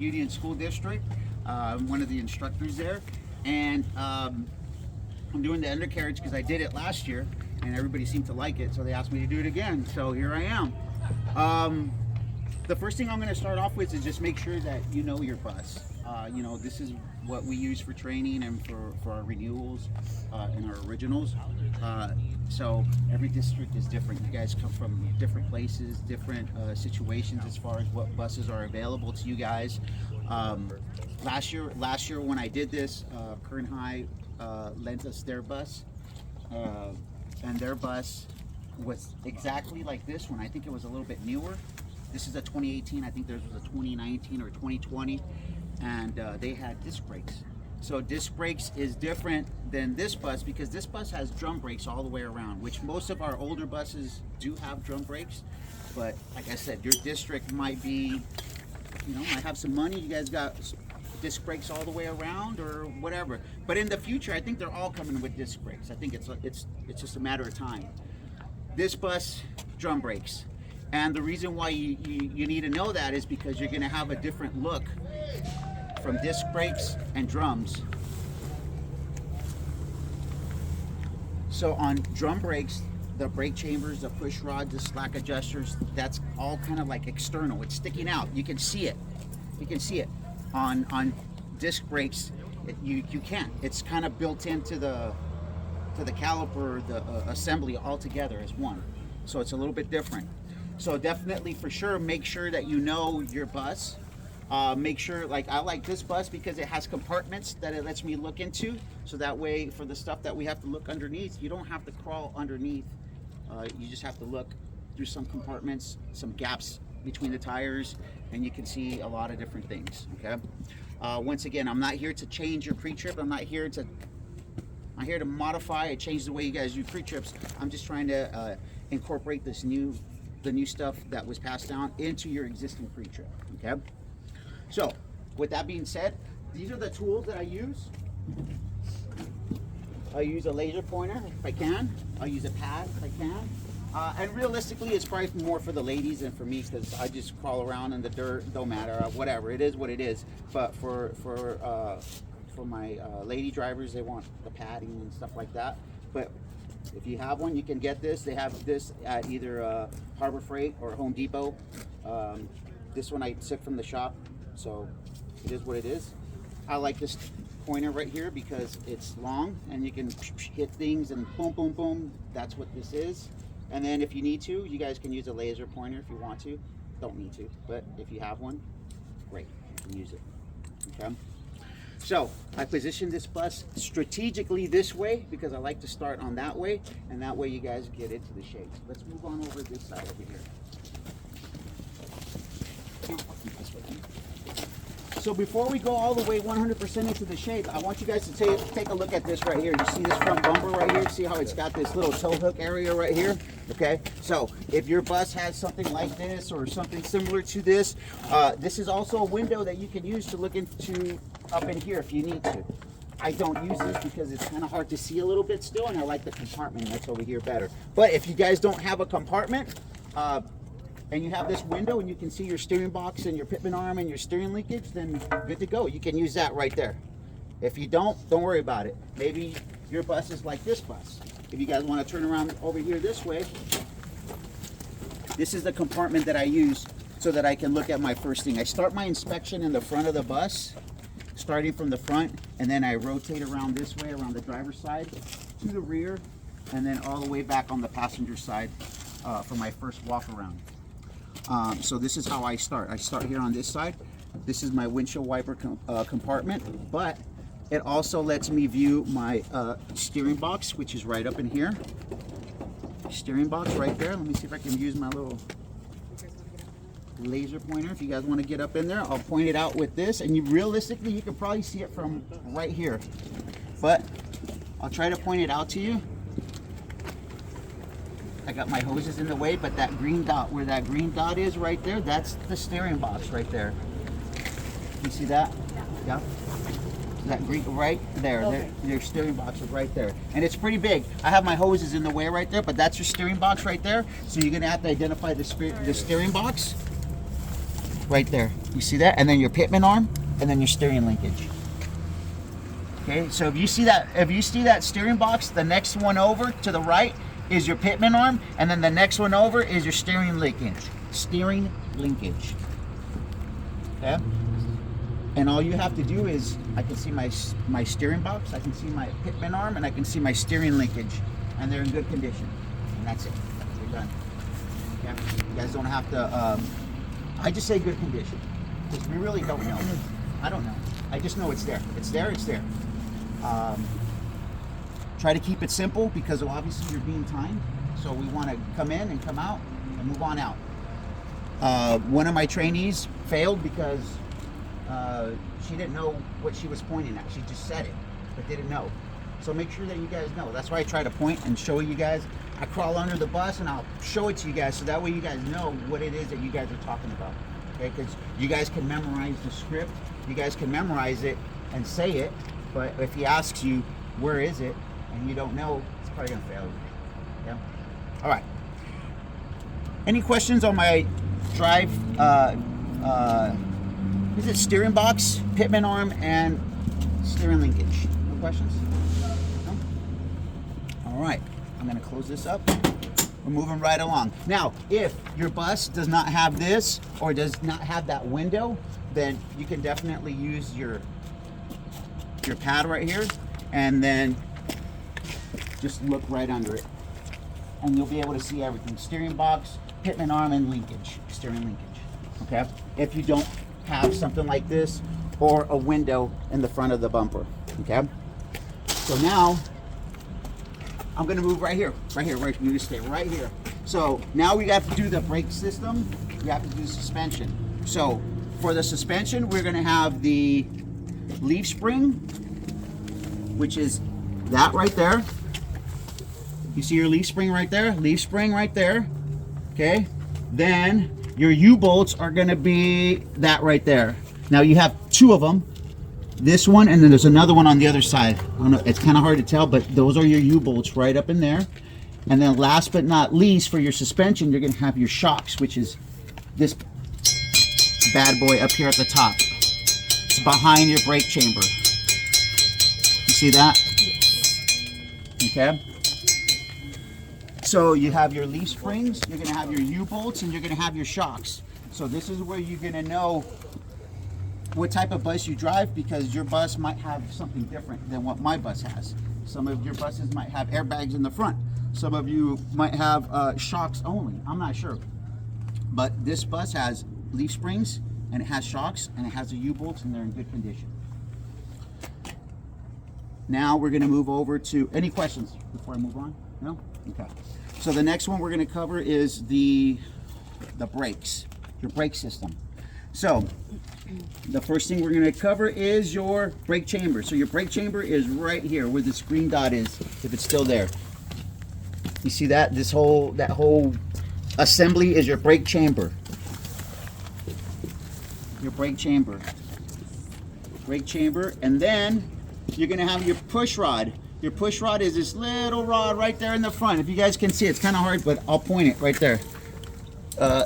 Union School District. I'm one of the instructors there, and I'm doing the undercarriage because I did it last year and everybody seemed to like it, so they asked me to do it again. So here I am. The first thing I'm going to start off with is just make sure that you know your bus. This is what we use for training and for our renewals and our originals. So every district is different. You guys come from different places, different situations as far as what buses are available to you guys. Last year when I did this, Kern High lent us their bus, and their bus was exactly like this one. I think it was a little bit newer. This is a 2018. I think theirs was a 2019 or 2020, and they had disc brakes. So disc brakes is different than this bus because this bus has drum brakes all the way around, which most of our older buses do have drum brakes. But like I said, your district might be, might have some money. You guys got disc brakes all the way around or whatever. But in the future, I think they're all coming with disc brakes. I think it's just a matter of time. This bus, drum brakes. And the reason why you need to know that is because you're going to have a different look from disc brakes and drums. So on drum brakes, the brake chambers, the push rod, the slack adjusters, that's all kind of like external. It's sticking out. You can see it. You can see it. On disc brakes, you can't. It's kind of built into the caliper, the assembly all together as one. So it's a little bit different. So definitely, for sure, make sure that you know your bus. Make sure, like I like this bus because it has compartments that it lets me look into. So that way, for the stuff that we have to look underneath, you don't have to crawl underneath. You just have to look through some compartments, some gaps between the tires, and you can see a lot of different things. Okay. Once again, I'm not here to change your pre-trip. I'm here to modify and change the way you guys do pre-trips. I'm just trying to incorporate the new stuff that was passed down into your existing pre-trip. Okay. So with that being said, these are the tools that I use. I use a laser pointer if I can. I'll use a pad if I can. And realistically, it's probably more for the ladies than for me because I just crawl around in the dirt. Don't matter. Whatever. It is what it is. But for my lady drivers, they want the padding and stuff like that. But if you have one, you can get this. They have this at either Harbor Freight or Home Depot. This one I took from the shop, so it is what it is. I like this pointer right here because it's long and you can hit things and boom, boom, boom. That's what this is. And then if you need to, you guys can use a laser pointer if you want to. Don't need to, but if you have one, great, you can use it. Okay. So I positioned this bus strategically this way because I like to start on that way, and that way you guys get into the shape. Let's move on over this side over here. So before we go all the way 100% into the shape, I want you guys to take a look at this right here. You see this front bumper right here? See how it's got this little tow hook area right here? Okay, so if your bus has something like this or something similar to this, this is also a window that you can use to look into up in here if you need to. I don't use this because it's kind of hard to see a little bit still, and I like the compartment that's over here better. But if you guys don't have a compartment, and you have this window and you can see your steering box and your pitman arm and your steering linkage, then good to go. You can use that right there. If you don't worry about it. Maybe your bus is like this bus. If you guys want to turn around over here this way, this is the compartment that I use so that I can look at my first thing. I start my inspection in the front of the bus, starting from the front, and then I rotate around this way, around the driver's side, to the rear, and then all the way back on the passenger side for my first walk around. So this is how I start. I start here on this side. This is my windshield wiper compartment, but it also lets me view my steering box, which is right up in here. Steering box right there. Let me see if I can use my little laser pointer. If you guys want to get up in there, I'll point it out with this, and realistically you can probably see it from right here, but I'll try to point it out to you. I got my hoses in the way, but that green dot, where that green dot is right there, that's the steering box right there. You see that? Yeah. That green right there, okay. Their steering box is right there, and it's pretty big. I have my hoses in the way right there, but that's your steering box right there. So you're gonna have to identify the steering box. right there. You see that? And then your pitman arm, and then your steering linkage. Okay, so if you see that steering box, the next one over to the right is your pitman arm, and then the next one over is your steering linkage. Steering linkage. Okay? And all you have to do is, I can see my steering box, I can see my pitman arm, and I can see my steering linkage, and they're in good condition. And that's it. You're done. Okay? You guys don't have to, I just say good condition, because we really don't know. I don't know. I just know it's there. It's there, it's there. Try to keep it simple, because obviously you're being timed. So we want to come in and come out and move on out. One of my trainees failed because she didn't know what she was pointing at. She just said it, but didn't know. So make sure that you guys know. That's why I try to point and show you guys. I crawl under the bus and I'll show it to you guys, so that way you guys know what it is that you guys are talking about. Okay, because you guys can memorize the script, you guys can memorize it and say it, but if he asks you where is it and you don't know, it's probably gonna fail you. Yeah. All right. Any questions on my drive? Is it steering box, pitman arm, and steering linkage? No questions? No? All right. I'm going to close this up. We're moving right along. Now, if your bus does not have this or does not have that window, then you can definitely use your pad right here and then just look right under it. And you'll be able to see everything. Steering box, pitman arm, and linkage. Steering linkage. Okay? If you don't have something like this or a window in the front of the bumper. Okay? So now I'm gonna move right here. We're gonna stay right here. So now we have to do the brake system. We have to do suspension. So for the suspension, we're gonna have the leaf spring, which is that right there. You see your leaf spring right there? Leaf spring right there. Okay. Then your U-bolts are gonna be that right there. Now you have two of them. This one, and then there's another one on the other side. I don't know, it's kind of hard to tell, but those are your U-bolts right up in there. And then last but not least, for your suspension, you're gonna have your shocks, which is this bad boy up here at the top. It's behind your brake chamber. You see that? Okay. So you have your leaf springs, you're gonna have your U-bolts, and you're gonna have your shocks. So this is where you're gonna know what type of bus you drive, because your bus might have something different than what my bus has. Some of your buses might have airbags in the front. Some of you might have shocks only. I'm not sure. But this bus has leaf springs, and it has shocks, and it has the U-bolts, and they're in good condition. Now we're gonna move over to, any questions before I move on? No? Okay. So the next one we're gonna cover is the brakes, your brake system. So the first thing we're going to cover is your brake chamber. So your brake chamber is right here where this green dot is, if it's still there. You see that? That whole assembly is your brake chamber. Your brake chamber. Brake chamber. And then you're going to have your push rod. Your push rod is this little rod right there in the front. If you guys can see, it's kind of hard, but I'll point it right there.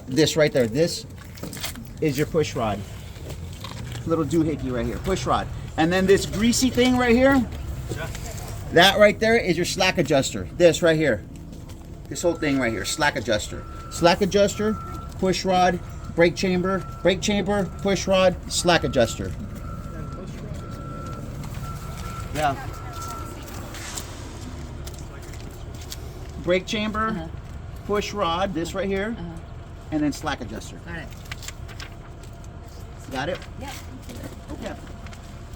This right there. This is your push rod. Little doohickey right here, push rod. And then this greasy thing right here, that right there is your slack adjuster. This right here, this whole thing right here, slack adjuster. Slack adjuster, push rod, brake chamber, push rod, slack adjuster. Yeah. Brake chamber, push rod, this right here, and then slack adjuster. Got it. Got it? Yeah. Okay.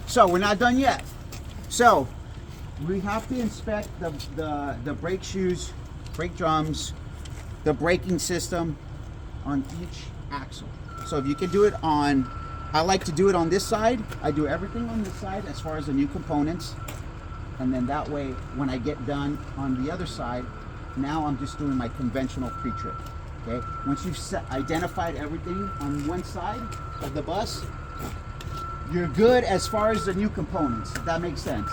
So we're not done yet. So we have to inspect the brake shoes, brake drums, the braking system on each axle. So if you can do it on, I like to do it on this side. I do everything on this side as far as the new components. And then that way, when I get done on the other side, now I'm just doing my conventional pre-trip. Okay. Once you've identified everything on one side of the bus, you're good as far as the new components, if that makes sense.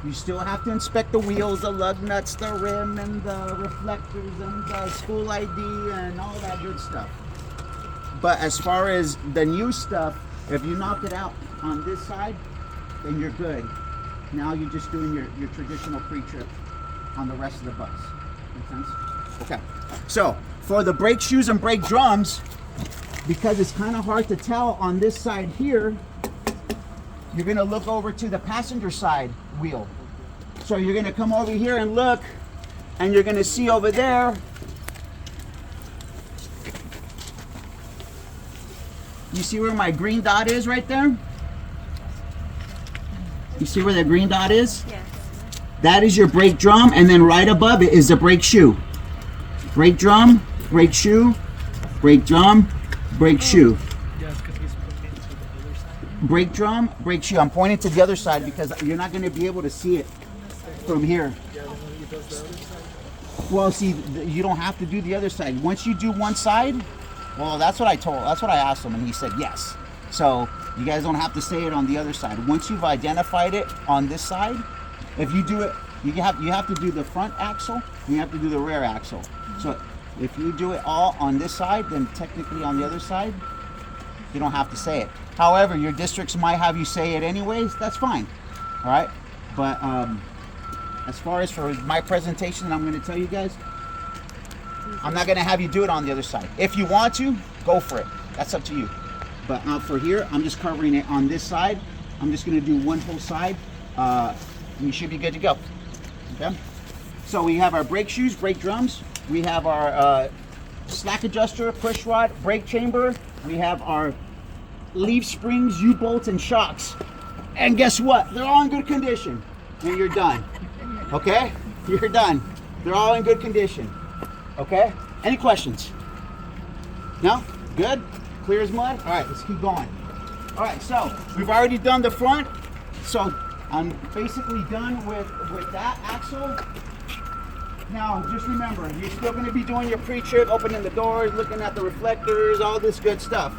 You still have to inspect the wheels, the lug nuts, the rim, and the reflectors, and the school ID, and all that good stuff. But as far as the new stuff, if you knock it out on this side, then you're good. Now you're just doing your traditional pre-trip on the rest of the bus. Make sense? Okay. So for the brake shoes and brake drums, because it's kind of hard to tell on this side here, you're gonna look over to the passenger side wheel. So you're gonna come over here and look, and you're gonna see over there, you see where my green dot is right there? You see where the green dot is? Yes. That is your brake drum, and then right above it is the brake shoe. Brake drum, brake shoe, brake drum, brake shoe. Yes, because he's pointing to the other side. Brake drum, brake shoe. I'm pointing to the other side because you're not going to be able to see it from here. Yeah, when he does the other side. Well, see, you don't have to do the other side. Once you do one side, well, that's what I asked him, and he said yes. So you guys don't have to say it on the other side. Once you've identified it on this side, if you do it, you have to do the front axle, and you have to do the rear axle. So if you do it all on this side, then technically on the other side, you don't have to say it. However, your districts might have you say it anyways. That's fine. All right. But as far as for my presentation that I'm going to tell you guys, I'm not going to have you do it on the other side. If you want to, go for it. That's up to you. But for here, I'm just covering it on this side. I'm just going to do one whole side, and you should be good to go. Okay. So we have our brake shoes, brake drums. We have our slack adjuster, push rod, brake chamber. We have our leaf springs, U-bolts, and shocks. And guess what? They're all in good condition. And you're done. Okay? You're done. They're all in good condition. Okay? Any questions? No? Good? Clear as mud? All right, let's keep going. All right, so we've already done the front. So I'm basically done with that axle. Now, just remember, you're still going to be doing your pre-trip, opening the doors, looking at the reflectors, all this good stuff.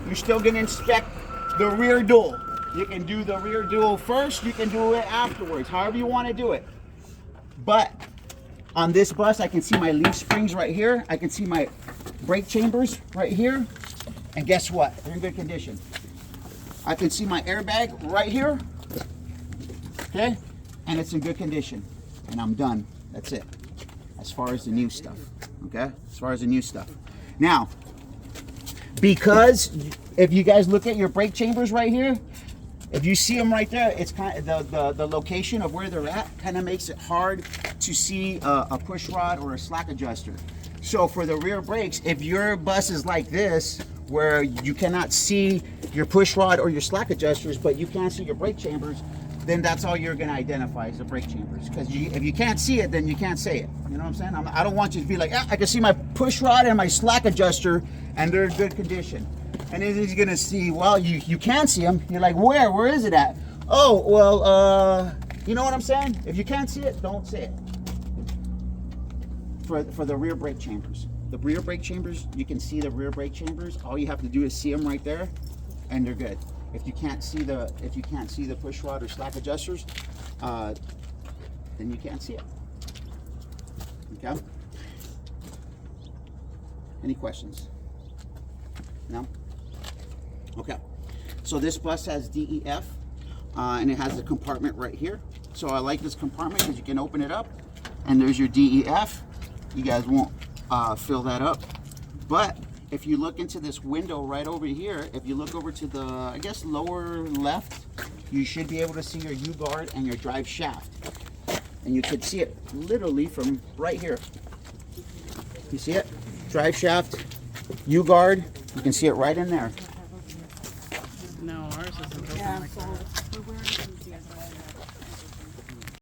You're still going to inspect the rear dual. You can do the rear dual first, you can do it afterwards, however you want to do it. But on this bus, I can see my leaf springs right here. I can see my brake chambers right here. And guess what? They're in good condition. I can see my airbag right here. Okay? And it's in good condition. And I'm done. That's it. As far as the new stuff. Okay? As far as the new stuff. Now, because if you guys look at your brake chambers right here, if you see them right there, it's kind of the location of where they're at kind of makes it hard to see a push rod or a slack adjuster. So for the rear brakes, if your bus is like this, where you cannot see your push rod or your slack adjusters, but you can see your brake chambers, then that's all you're going to identify as the brake chambers. Because if you can't see it, then you can't say it. You know what I'm saying? I don't want you to be like, I can see my push rod and my slack adjuster, and they're in good condition. And then he's going to see, well, you can see them. You're like, where is it at? Oh, well, you know what I'm saying? If you can't see it, don't say it. For the rear brake chambers. The rear brake chambers, you can see the rear brake chambers. All you have to do is see them right there, and they're good. If you can't see the push rod or slack adjusters, then you can't see it. Okay. Any questions? No. Okay. So this bus has DEF, and it has a compartment right here. So I like this compartment because you can open it up, and there's your DEF. You guys won't fill that up, but if you look into this window right over here, if you look over to the, I guess, lower left, you should be able to see your U-guard and your drive shaft. And you could see it literally from right here. You see it? Drive shaft, U-guard, you can see it right in there. No, ours isn't open like that.